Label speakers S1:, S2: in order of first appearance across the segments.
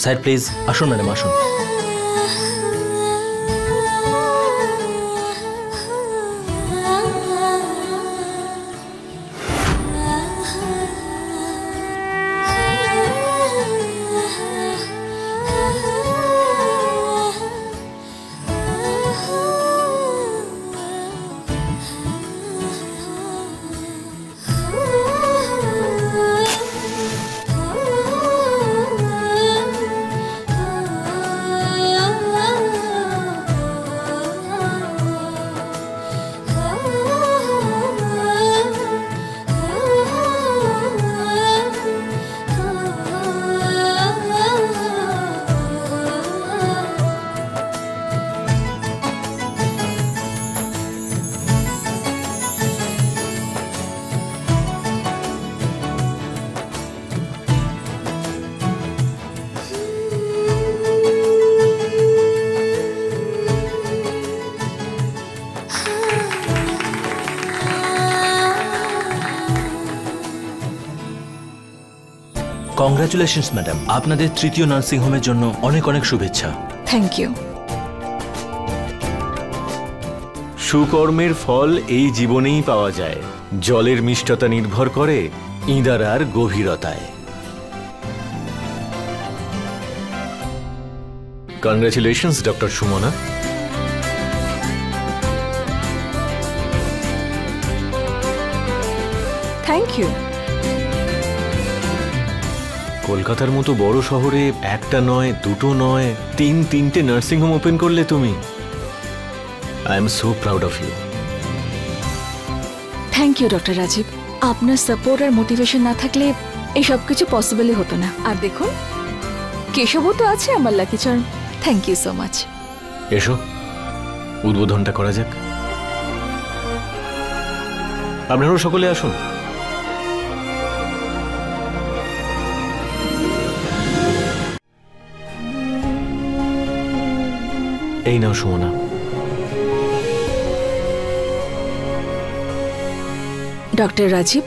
S1: Side please. আসুন madam, আসুন। Congratulations madam, আপনাদের তৃতীয় নার্সিং হোমের জন্য অনেক অনেক শুভেচ্ছা।
S2: Thank you.
S3: সুকর্মের ফল এই জীবনেই পাওয়া যায়। জলের মিষ্টতা নির্ভর করে ইঁদারার গভীরতায়। Congratulations doctor Sumana.
S2: Thank you.
S3: কলকাতার মতো বড় শহরে একটা নয়, দুটো নয়, তিনটে নার্সিং হোম ওপেন করলে তুমি। I am so proud of you.
S2: Thank you doctor Rajeev. আপনার সাপোর্ট আর মোটিভেশন না থাকলে এই সব কিছু পসিবলই হতো না। আর দেখুন, কেশবও তো আছে আমার lucky charm. Thank you so much.
S3: এসো, উদ্বোধনটা করা যাক। আপনারাও সকলে আসুন। এই নাও সুমনা।
S2: ডক্টর রাজীব,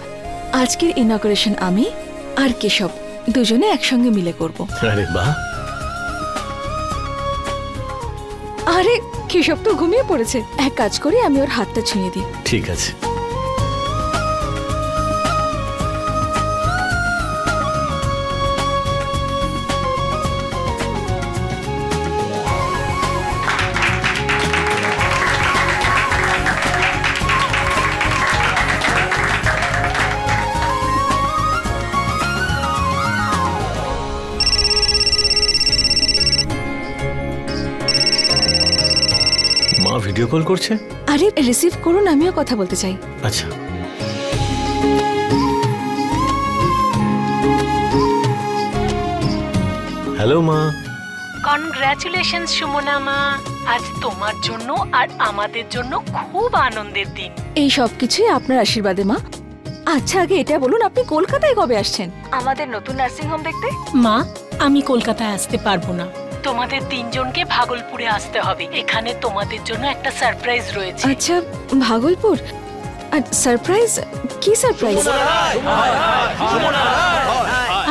S2: আজকের ইনঅগারেশন আমি আর কেশব দুজনে একসঙ্গে মিলে করব।
S3: আরে বাহ।
S2: আরে কেশব তো ঘুমিয়ে পড়েছে, এক কাজ করি আমি ওর হাতটা ছুঁয়ে দিই।
S3: ঠিক আছে। মা ভিডিও কল করছে।
S2: আরে রিসিভ করুন, আমিও কথা বলতে চাই।
S3: আচ্ছা। হ্যালো মা।
S4: কনগ্রাচুলেশনস সুমনা মা, আজ তোমার জন্য আর আমাদের জন্য খুব আনন্দের দিন।
S2: এই সব কিছুই আপনার আশীর্বাদে মা। আচ্ছা আগে এটা বলুন, আপনি কলকাতায় কবে আসছেন আমাদের নতুন নার্সিং হোম দেখতে?
S4: মা, আমি কলকাতায় আসতে পারবো না, তোমাদের তিনজনকে ভাগলপুরে আসতে হবে। এখানে তোমাদের জন্য একটা সারপ্রাইজ রয়েছে।
S2: আচ্ছা, ভাগলপুর? সারপ্রাইজ? কি সারপ্রাইজ?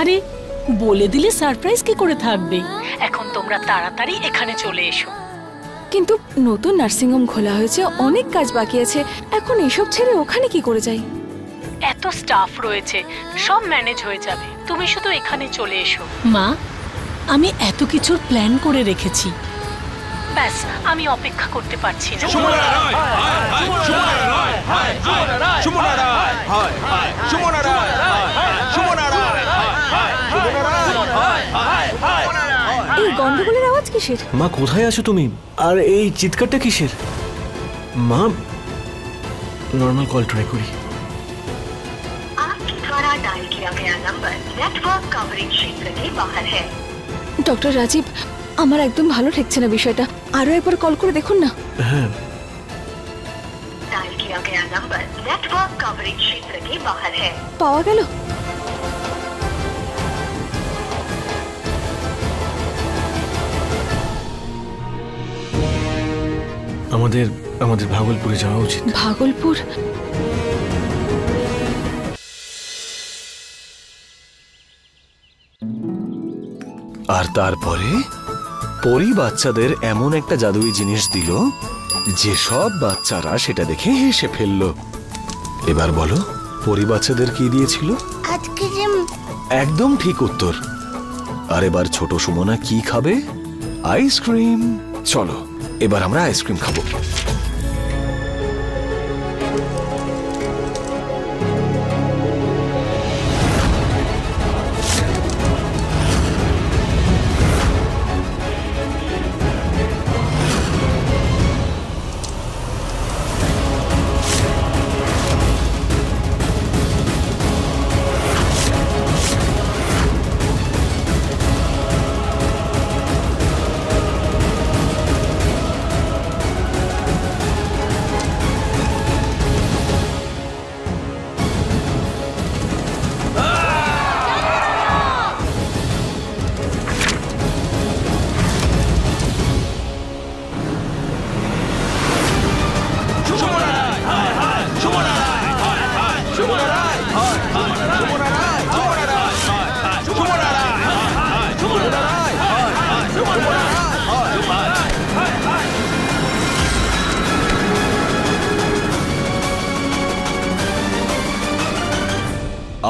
S4: আরে বলে দিলে সারপ্রাইজ কি করে থাকবে। এখন তোমরা তাড়াতাড়ি এখানে চলে এসো।
S2: কিন্তু নতুন নার্সিং হোম খোলা হয়েছে, অনেক কাজ বাকি আছে, এখন এসব ছেড়ে ওখানে কি করে যাই?
S4: এত স্টাফ রয়েছে, সব ম্যানেজ হয়ে যাবে, তুমি শুধু এখানে চলে এসো। মা, আমি এত কিছুর প্ল্যান করে রেখেছি, ব্যাস আমি অপেক্ষা করতে পারছি না।
S2: এই গন্ডগোলের আওয়াজ কিসের?
S3: মা কোথায় আছো তুমি? আর এই চিৎকারটা কিসের? মা, নর্মাল কল ট্রাই করি।
S2: ডক্টর রাজীব, আমার একদম ভালো ঠেকছে না বিষয়টা, আরো একবার কল করে দেখুন না।
S3: হ্যাঁ।
S2: পাওয়া গেল?
S3: আমাদের ভাগলপুরে যাওয়া উচিত।
S2: ভাগলপুর?
S5: আর তারপরে পরি বাচ্চাদের এমন একটা জাদুই জিনিস দিল যে সব বাচ্চারা সেটা দেখে হেসে ফেলল। এবার বলো পরি বাচ্চাদের কি দিয়েছিল?
S6: আইসক্রিম।
S5: একদম ঠিক উত্তর। আর এবার ছোট সুমনা কি খাবে? আইসক্রিম। চলো এবার আমরা আইসক্রিম খাবো।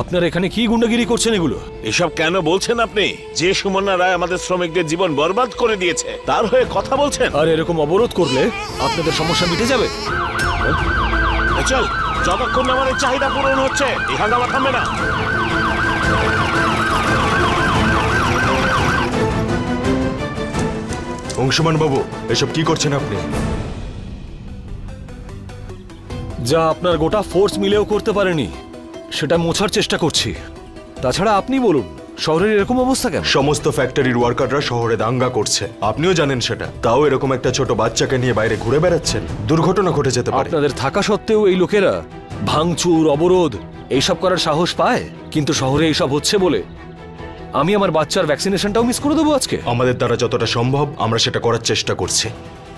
S1: আপনারা এখানে কি গুন্ডাগিরি করছেন এগুলো?
S7: এসব কেন বলছেন আপনি? যে সুমনা রায় আমাদের শ্রমিকদের জীবন বরবাদ করে দিয়েছে তার হয়ে কথা বলছেন?
S1: আর এরকম অবরোধ করলে আপনাদের সমস্যা মিটে যাবে।
S7: চল, যতক্ষণ না আমাদের চাহিদা পূরণ হচ্ছে এই হাঙ্গামা থামবে না।
S8: অংশুমান বাবু, এসব কি করছেন আপনি?
S1: যা আপনার গোটা ফোর্স মিলেও করতে পারেনি সেটা মোছার চেষ্টা করছি। তাছাড়া আপনি বলুন, শহরের এরকম অবস্থা কেন?
S8: সমস্ত ফ্যাক্টরির ওয়ার্কাররা শহরে দাঙ্গা করছে, আপনিও জানেন সেটা। তাও এরকম একটা ছোট বাচ্চাকে নিয়ে বাইরে ঘুরে বেড়াচ্ছেন, দুর্ঘটনা ঘটে যেতে পারে।
S1: আপনাদের থাকা সত্ত্বেও এই লোকেরা ভাঙচুর, অবরোধ এইসব করার সাহস পায়। কিন্তু শহরে এইসব হচ্ছে বলে আমি আমার বাচ্চার ভ্যাকসিনেশনটাও মিস করে দেবো আজকে।
S8: আমাদের দ্বারা যতটা সম্ভব আমরা সেটা করার চেষ্টা করছি।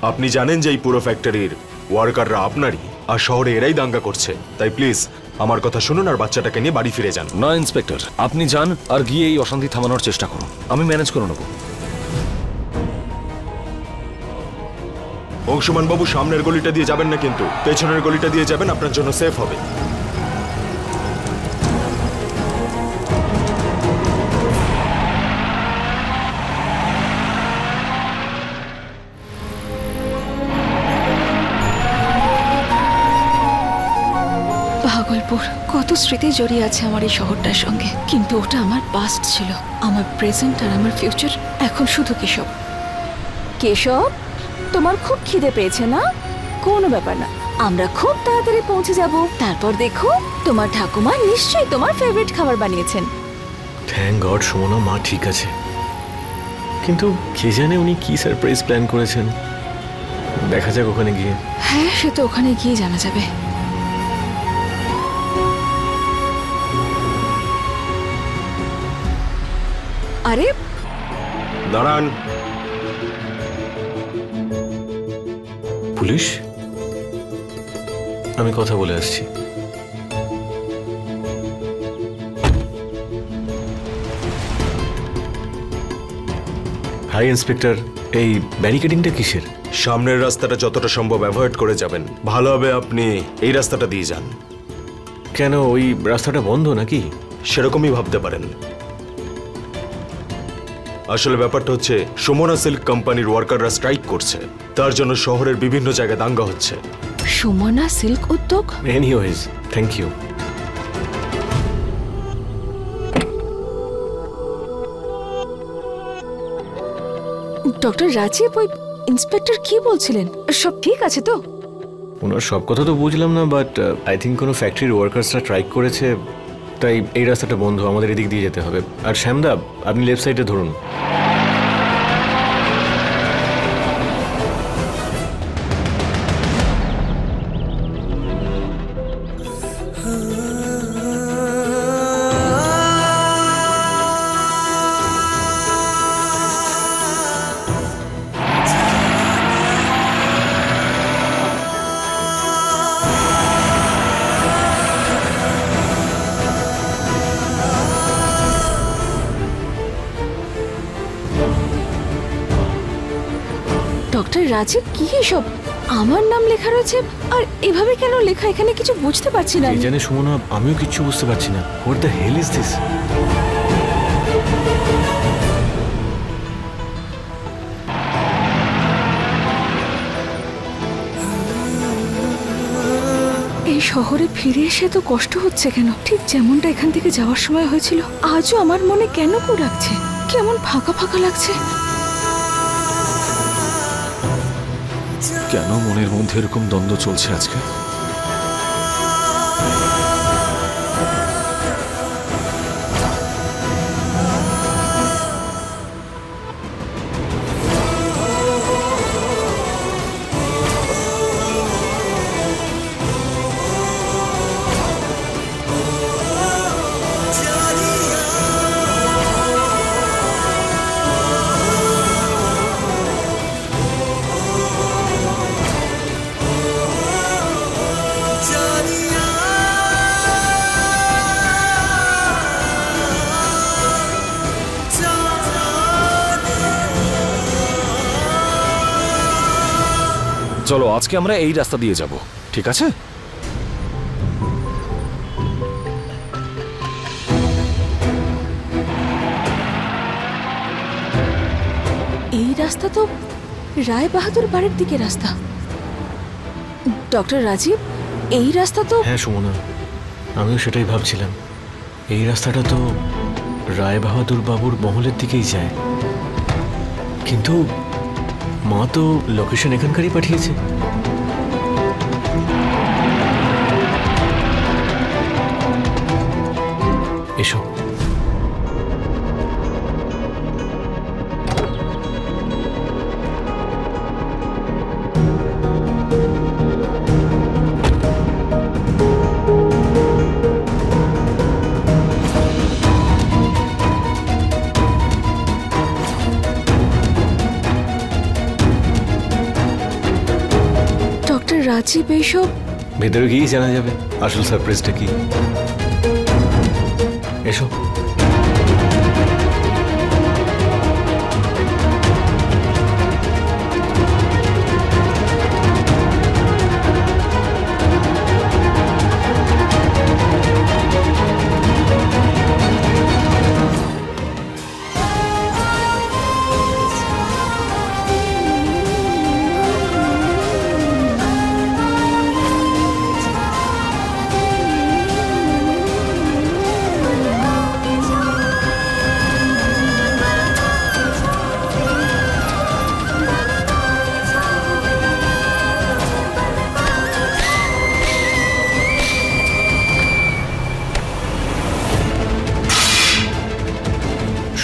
S8: আপনি জানেন যে এই পুরো ফ্যাক্টরির ওয়ার্কাররা আপনারই, আর শহরে এরাই দাঙ্গা করছে। তাই প্লিজ আমার কথা শুনুন আর বাচ্চাটাকে নিয়ে বাড়ি ফিরে যান।
S1: না ইন্সপেক্টর, আপনি যান আর গিয়ে এই অশান্তি থামানোর চেষ্টা করুন, আমি ম্যানেজ করে নেবো।
S8: অংশুমান বাবু, সামনের গলিটা দিয়ে যাবেন না, কিন্তু পেছনের গলিটা দিয়ে যাবেন, আপনার জন্য সেফ হবে।
S2: ভাগলপুর, কত স্মৃতি জড়িয়ে আছে আমার এই শহরটার সঙ্গে, কিন্তু ওটা আমার পাস্ট ছিল। আমার প্রেজেন্ট আর আমার ফিউচার এখন শুধু কেশব। কেশব, তোমার খুব খিদে পেয়েছে না? কোনো ব্যাপার না, আমরা খুব তাড়াতাড়ি পৌঁছে যাব। তারপর দেখো, তোমার ঠাকুমা নিশ্চয়ই তোমার ফেভারিট খাবার বানিয়েছেন।
S3: থ্যাংক গড সুমনা, মা ঠিক আছে। কিন্তু কে জানে উনি কি সারপ্রাইজ প্ল্যান করেছেন। দেখা যাক ওখানে গিয়ে।
S2: হ্যাঁ, সে তো ওখানে গিয়ে জানা যাবে। আরে
S8: দাঁড়ান।
S3: পুলিশ, আমি কথা বলে আসছি। হাই ইন্সপেক্টর, এই ব্যারিকেডিংটা কিসের?
S8: সামনের রাস্তাটা যতটা সম্ভব অ্যাভয়েড করে যাবেন। ভালো হবে আপনি এই রাস্তাটা দিয়ে যান।
S3: কেন, ওই রাস্তাটা বন্ধ নাকি?
S8: সেরকমই ভাবতে পারেন। আসলে ব্যাপারটা হচ্ছে, সুমনা সিল্ক কোম্পানির ওয়ার্কাররা স্ট্রাইক করছে, তার জন্য শহরের বিভিন্ন জায়গায় দাঙ্গা হচ্ছে।
S2: সুমনা সিল্ক উদ্যোগ?
S3: Anyways, thank you.
S2: Doctor Rajeev, ওই ইন্সপেক্টর কি বলছিলেন? সব ঠিক আছে তো?
S3: ওনার সব কথা তো বুঝলাম না, বাট আই থিঙ্ক কোনো ফ্যাক্টরির ওয়ার্কার্সরা স্ট্রাইক করেছে, তাই এই রাস্তাটা বন্ধ, আমাদের এদিক দিয়ে যেতে হবে। আর শ্যামদা, আপনি লেফট সাইডে ধরুন।
S2: ডক্টর রাজীব কি এসব? আমার নাম লেখা রয়েছে আর এভাবে কেন লেখা? এখানে কিছু বুঝতে পারছি না।
S3: এই জানে সুমনা, আমিও কিচ্ছু বুঝতে পারছি না। What the hell is this?
S2: এই শহরে ফিরে এসে তো কষ্ট হচ্ছে কেন? ঠিক যেমনটা এখান থেকে যাওয়ার সময় হয়েছিল। আজও আমার মনে কেন কো লাগছে, কেমন ফাঁকা ফাঁকা লাগছে।
S5: কেন মনের মধ্যে এরকম দ্বন্দ্ব চলছে আজকে? চলো আজকে আমরা এই রাস্তা দিয়ে যাব, ঠিক আছে?
S2: এই রাস্তা তো রায় বাহাদুর বাড়ির দিকে রাস্তা। ডক্টর রাজীব, এই রাস্তা তো...
S3: হ্যাঁ সুমনা, আমিও সেটাই ভাবছিলাম। এই রাস্তাটা তো রায় বাহাদুর বাবুর মহলের দিকেই যায়, কিন্তু মা তো লোকেশন এখানকারই পাঠিয়েছে। এসো।
S2: ডক্টর রাজীব, এইসব
S3: ভেতরে গিয়েই জানা যাবে আসল সারপ্রাইজটা কি। এসো।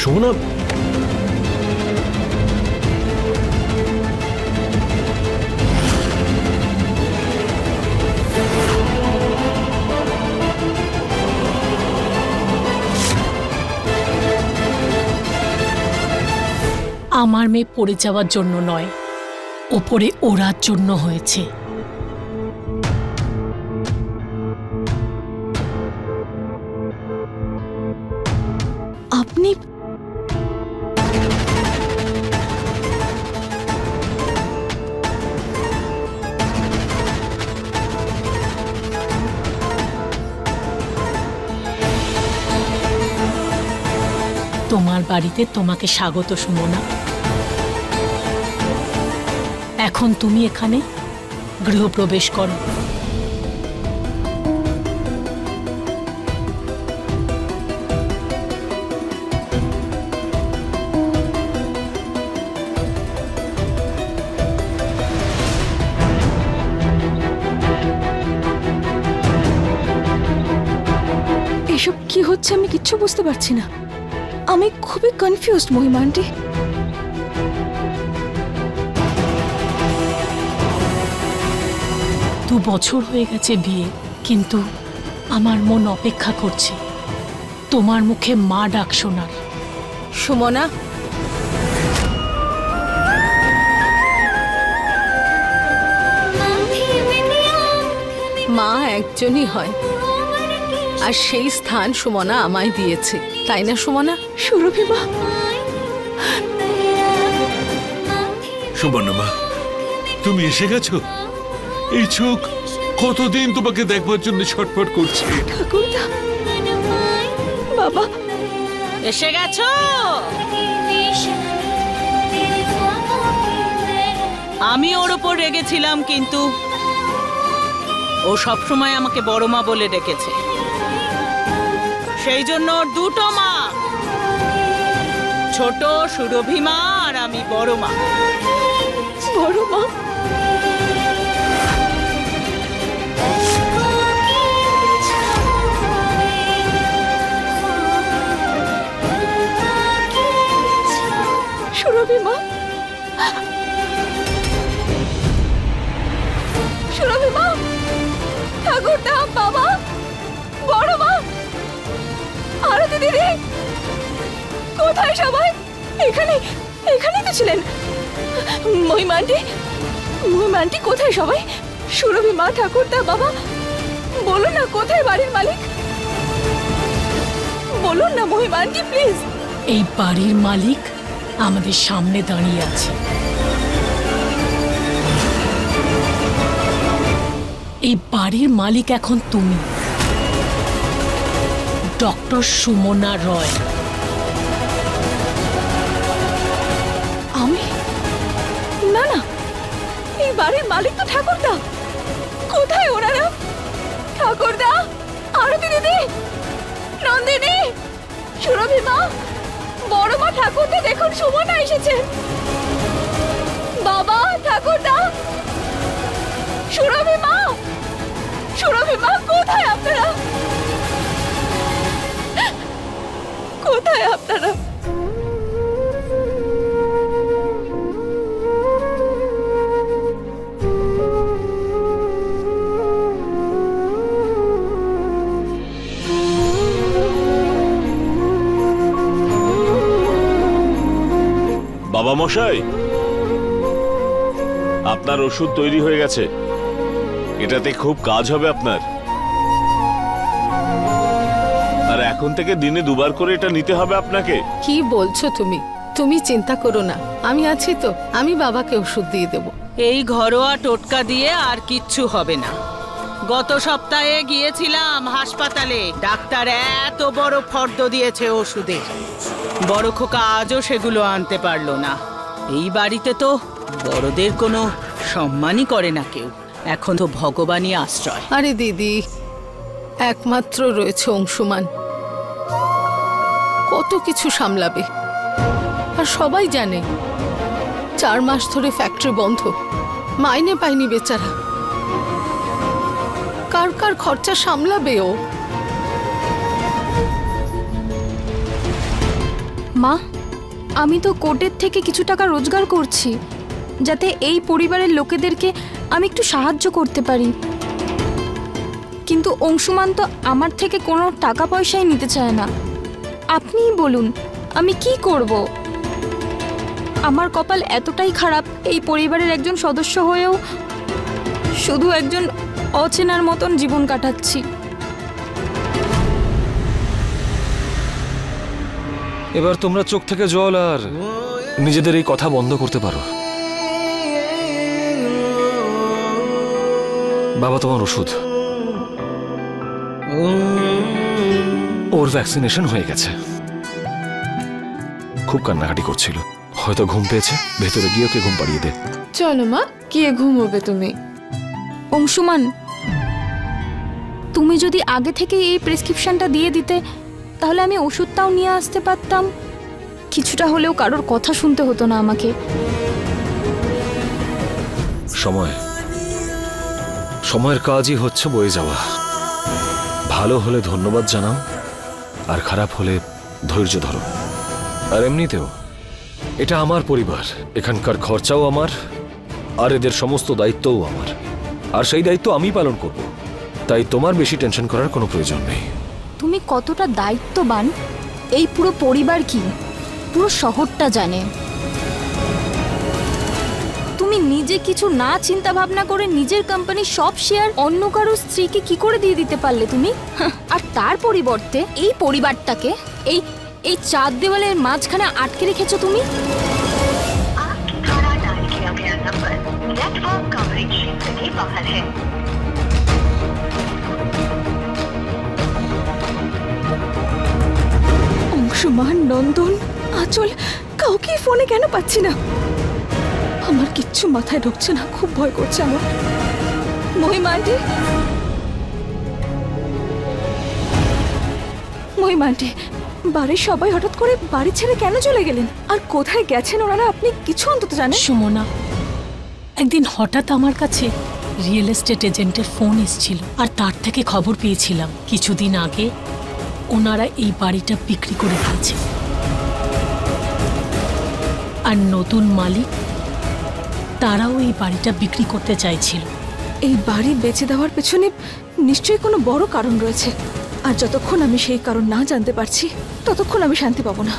S3: সুমনা,
S4: আমার মেয়ে পড়ে যাওয়ার জন্য নয়, ওপরে ওড়ার জন্য হয়েছে।
S2: আপনি...
S4: তোমার বাড়িতে তোমাকে স্বাগত সুমনা। এখন তুমি এখানে গৃহপ্রবেশ করো।
S2: এসব কি হচ্ছে আমি কিচ্ছু বুঝতে পারছি না। আমি খুবই কনফিউজড মহিমা আন্টি।
S4: 2 বছর হয়ে গেছে বিয়ে, কিন্তু আমার মন অপেক্ষা করছে তোমার মুখে মা ডাক শোনার।
S2: সুমনা,
S6: মা একজনই হয়, আর সেই স্থান সুমনা আমায় দিয়েছে, তাই না সুমনা?
S2: সুরভি মা,
S5: সুবর্ণমা,
S9: তুমি এসে গেছো? এই চোখ কতদিন তোমাকে দেখবার জন্য ছটফট করছে।
S2: ঠাকুরদা, বাবা
S4: এসে গেছো? আমি ওর ওপর রেগেছিলাম, কিন্তু ও সবসময় আমাকে বড় মা বলে ডেকেছে। সেই জন্য ওর দুটো মা, ছোট সুরভি মা আর আমি বড় মা।
S2: বড় মা? সুরভি মা? সুরভি মা, ঠাকুরদা, বাবা, বড় মা, আরতি দিদি, কোথায় সবাই? এখানেই তো ছিলেন। মহিমা আন্টি কোথায় সবাই? সুরভি মা, ঠাকুরদা, বাবা, বলুন না কোথায় বাড়ির মালিক? বলুন না মহিমা আন্টি, প্লিজ।
S4: এই বাড়ির মালিক আমাদের সামনে দাঁড়িয়ে আছে। এই বাড়ির মালিক এখন তুমি, ডক্টর সুমনা রয়।
S2: আমি? না, এই বাড়ির মালিক তো ঠাকুরদা। কোথায় ওনারা? ঠাকুরদা, আরতি দিদি, নন্দিনী, সুরভি মা, বড় মা, ঠাকুরদা, দেখুন সুমনা এসেছে। বাবা, ঠাকুরদা, সুরভি মা, কোথায় আপনারা? কোথায় আপনারা?
S7: বাবা মশাই, আপনার ওষুধ তৈরি হয়ে গেছে। এটাতে খুব কাজ হবে আপনার। আর এখন থেকে দিনে দুবার করে এটা নিতে হবে আপনাকে।
S6: কি বলছো তুমি? তুমি চিন্তা করো না, আমি আছি তো। আমি বাবাকে ওষুধ দিয়ে দেব।
S4: এই ঘরোয়া টোটকা দিয়ে আর কিচ্ছু হবে না। গত সপ্তাহে গিয়েছিলাম হাসপাতালে, ডাক্তার এত বড় ফর্দ দিয়েছে ওষুধের, বড় খোকা আজও সেগুলো আনতে পারলো না। এই বাড়িতে তো বড়দের কোনো সম্মানই করে না কেউ, এখন তো ভগবানই আশ্রয়।
S6: আরে দিদি, একমাত্র রয়েছে অংশুমান, কত কিছু সামলাবে। আর সবাই জানে 4 মাস ধরে ফ্যাক্টরি বন্ধ, মাইনে পায়নি বেচারা। কার খরচা সামলাবে ও?
S2: মা, আমি তো কোর্টের থেকে কিছু টাকা রোজগার করছি, যাতে এই পরিবারের লোকেদেরকে আমি একটু সাহায্য করতে পারি। কিন্তু অংশুমান তো আমার থেকে কোনো টাকা পয়সাই নিতে চায় না। আপনিই বলুন আমি কি করব? আমার কপাল এতটাই খারাপ, এই পরিবারের একজন সদস্য হয়েও শুধু একজন অচেনার মতন জীবন কাটাচ্ছি।
S1: এবার তোমরা চোখ থেকে জল আর নিজেদের এই কথা বন্ধ করতে পারো। বাবা, তোমার ওষুধ, ওর ভ্যাকসিনেশন হয়ে গেছে। খুব কান্নাকাটি করছিল, হয়তো ঘুম পেয়েছে। ভেতরে গিয়ে ওকে ঘুম পাড়িয়ে দে।
S2: চলো মা, গিয়ে ঘুমোবে তুমি। অংশুমান, তুমি যদি আগে থেকে এই প্রেসক্রিপশনটা দিয়ে দিতে, তাহলে আমি ওষুধটাও নিয়ে আসতে পারতাম। কিছুটা হলেও কারোর কথা শুনতে হতো না আমাকে।
S1: সময়ের কাজই হচ্ছে বয়ে যাওয়া। ভালো হলে ধন্যবাদ জানাও, আর খারাপ হলে ধৈর্য ধরো। আর এমনিতেও এটা আমার পরিবার, এখানকার খরচাও আমার, আর এদের সমস্ত দায়িত্বও আমার, আর সেই দায়িত্ব আমি পালন করব। তাই তোমার বেশি টেনশন করার কোনো প্রয়োজন নেই।
S2: তুমি কতটা দায়িত্ববান এই পুরো পরিবার কি, পুরো শহরটা জানে। তুমি নিজে কিছু না চিন্তা ভাবনা করে নিজের কোম্পানির সব শেয়ার অন্য কারো স্ত্রীকে কি করে দিয়ে দিতে পারলে তুমি? আর তার পরিবর্তে এই পরিবারটাকে এই 4 দেওয়ালের মাঝখানে আটকে রেখেছো তুমি।
S10: नेटवर्क कवरेज क्षेत्र के बाहर है।
S2: অংশুমান, নন্দন, আঁচল, কাউকে ফোনে কেন পাচ্ছি না? আমার কিচ্ছু মাথায় ঢুকছে না, খুব ভয় করছে আমার। মহিমা আন্টি, মহিমা আন্টি, বাড়ির সবাই হঠাৎ করে বাড়ি ছেড়ে কেন চলে গেলেন? আর কোথায় গেছেন ওনারা, আপনি কিছু অন্তত জানেন?
S4: সুমনা, একদিন হঠাৎ আমার কাছে রিয়েল এস্টেট এজেন্টের ফোন এসেছিল, আর তার থেকে খবর পেয়েছিলাম কিছুদিন আগে ওনারা এই বাড়িটা বিক্রি করে দিয়েছে। আর নতুন মালিক তারাও এই বাড়িটা বিক্রি করতে চাইছিল।
S2: এই বাড়ি বেচে দেওয়ার পেছনে নিশ্চয়ই কোনো বড় কারণ রয়েছে, আর যতক্ষণ আমি সেই কারণ না জানতে পারছি ততক্ষণ আমি শান্তি পাবো না।